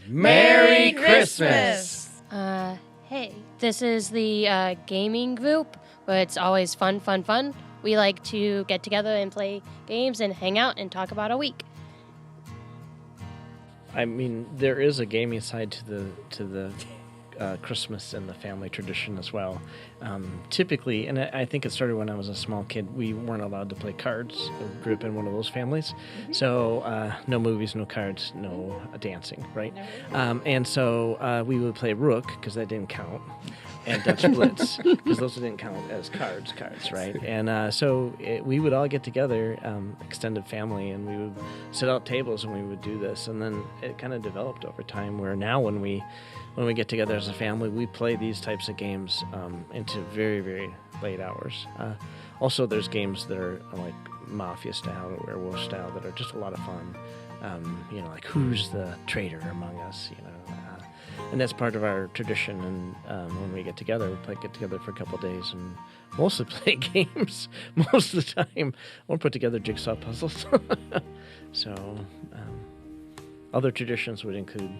Merry Christmas! Hey, this is the gaming group, where it's always fun. We like to get together and play games and hang out and talk about our week. I mean, there is a gaming side to the Christmas and the family tradition as well. Typically, and I think it started when I was a small kid, we weren't allowed to play cards. I grew up in one of those families. So no movies, no cards, no dancing, right? And so we would play Rook, because that didn't count, and Dutch Blitz, because those didn't count as cards, right? And so we would all get together, extended family, and we would sit out tables and we would do this. And then it kind of developed over time, where now when we get together as a family, we play these types of games into very, very late hours. Also, there's games that are like Mafia style or Werewolf style that are just a lot of fun. Like who's the traitor among us, and that's part of our tradition. And when we get together, we get together for a couple of days and mostly play games most of the time, or put together jigsaw puzzles. So other traditions would include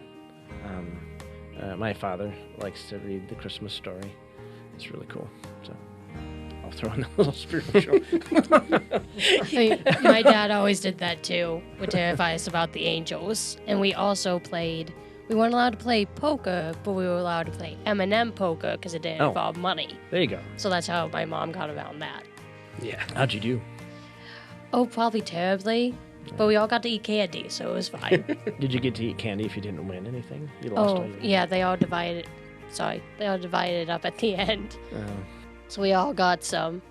my father likes to read the Christmas story. It's really cool. So I'll throw in a little spiritual. My dad always did that too, would terrify us about the angels. And we also played, we weren't allowed to play poker, but we were allowed to play M&M poker because it didn't involve money. There you go. So that's how my mom got around that. Yeah. How'd you do? Oh, probably terribly. But we all got to eat candy, so it was fine. Did you get to eat candy if you didn't win anything? You lost all your... yeah, they all divided it up at the end. So we all got some.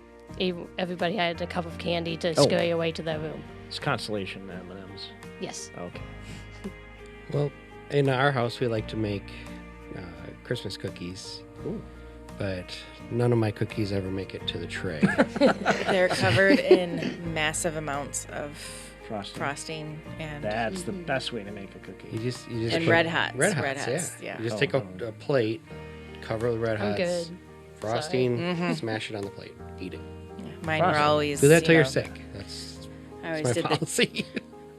Everybody had a cup of candy to scurry away to their room. It's consolation M&Ms. Yes. Okay. Well, in our house, we like to make Christmas cookies. Ooh. But none of my cookies ever make it to the tray. They're covered in massive amounts of frosting and that's the best way to make a cookie. You just and Red Hots. Yeah. You just take a plate, cover with Red Hots, I'm good. frosting, smash it on the plate, eat it. Yeah, mine were always do that till you're sick. That's I always my did policy.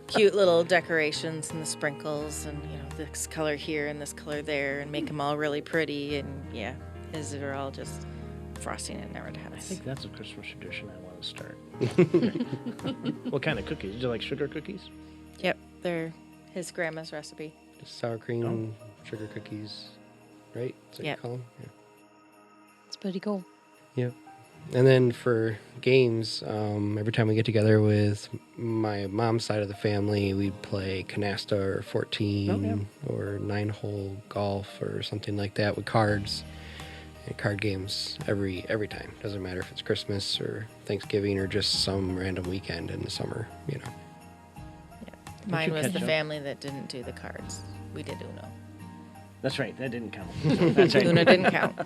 Cute little decorations and the sprinkles and this color here and this color there and make them all really pretty and they're all just frosting and Red Hots. I think that's a Christmas tradition I want to start. What kind of cookies? Do you like sugar cookies? Yep, they're his grandma's recipe. Just sour cream, sugar cookies, right? Is that what you call them? Yeah. It's pretty cool. Yep. And then for games, every time we get together with my mom's side of the family, we play canasta or 14 or 9-hole golf or something like that with cards. And card games every time. Doesn't matter if it's Christmas or Thanksgiving or just some random weekend in the summer, Yeah. Mine was the family that didn't do the cards. We did Uno. That's right. That didn't count. That's right. Uno didn't count.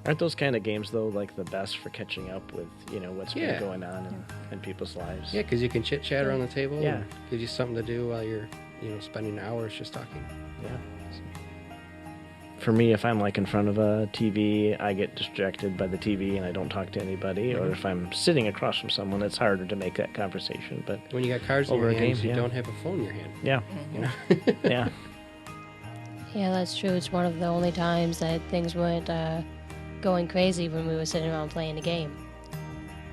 Aren't those kind of games, though, like the best for catching up with, what's been going on in people's lives? Yeah, because you can chit-chat around the table. Yeah. And gives you something to do while you're, spending hours just talking. Yeah. For me, if I'm in front of a TV, I get distracted by the TV and I don't talk to anybody. Or if I'm sitting across from someone, it's harder to make that conversation. But when you got cards in your hands, you don't have a phone in your hand. Yeah. Yeah. Yeah, that's true. It's one of the only times that things weren't going crazy when we were sitting around playing a game.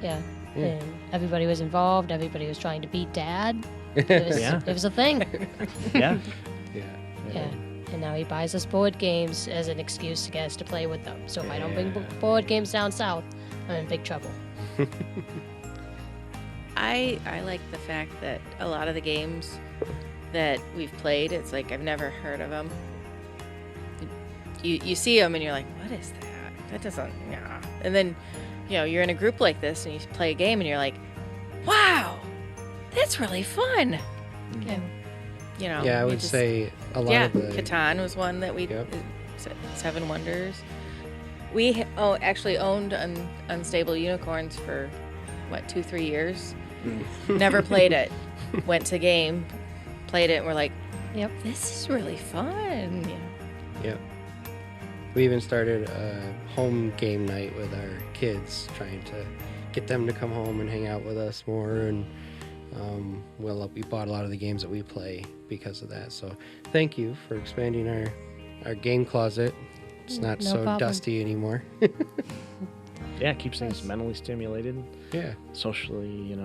Yeah. And everybody was involved. Everybody was trying to beat Dad. It was a thing. Yeah. Yeah. And now he buys us board games as an excuse to get us to play with them. So if I don't bring board games down south, I'm in big trouble. I like the fact that a lot of the games that we've played, it's like I've never heard of them. You see them and you're like, what is that? That doesn't, And then, you're in a group like this and you play a game and you're like, wow, that's really fun. Yeah. I would say a lot of the... Catan was one that we... Seven Wonders. We actually owned Unstable Unicorns for, 2-3 years. Never played it. Went to game, played it, and we're like, yep, this is really fun. Yep. We even started a home game night with our kids, trying to get them to come home and hang out with us more. And We bought a lot of the games that we play because of that. So thank you for expanding our game closet. It's not No so problem. dusty anymore. Yeah, it keeps things mentally stimulated, Yeah. socially,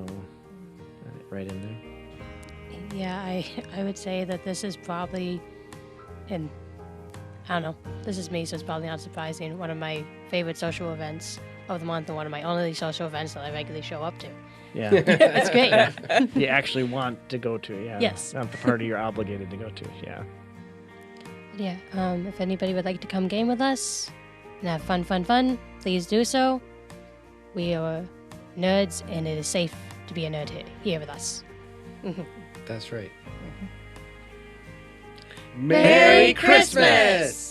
right in there. Yeah, I would say that this is probably, and I don't know, this is me, so it's probably not surprising, one of my favorite social events of the month and one of my only social events that I regularly show up to. Yeah. It's great. You actually want to go to, yeah. Yes. Not the party you're obligated to go to, yeah. Yeah, if anybody would like to come game with us and have fun, please do so. We are nerds, and it is safe to be a nerd here with us. That's right. Merry Christmas!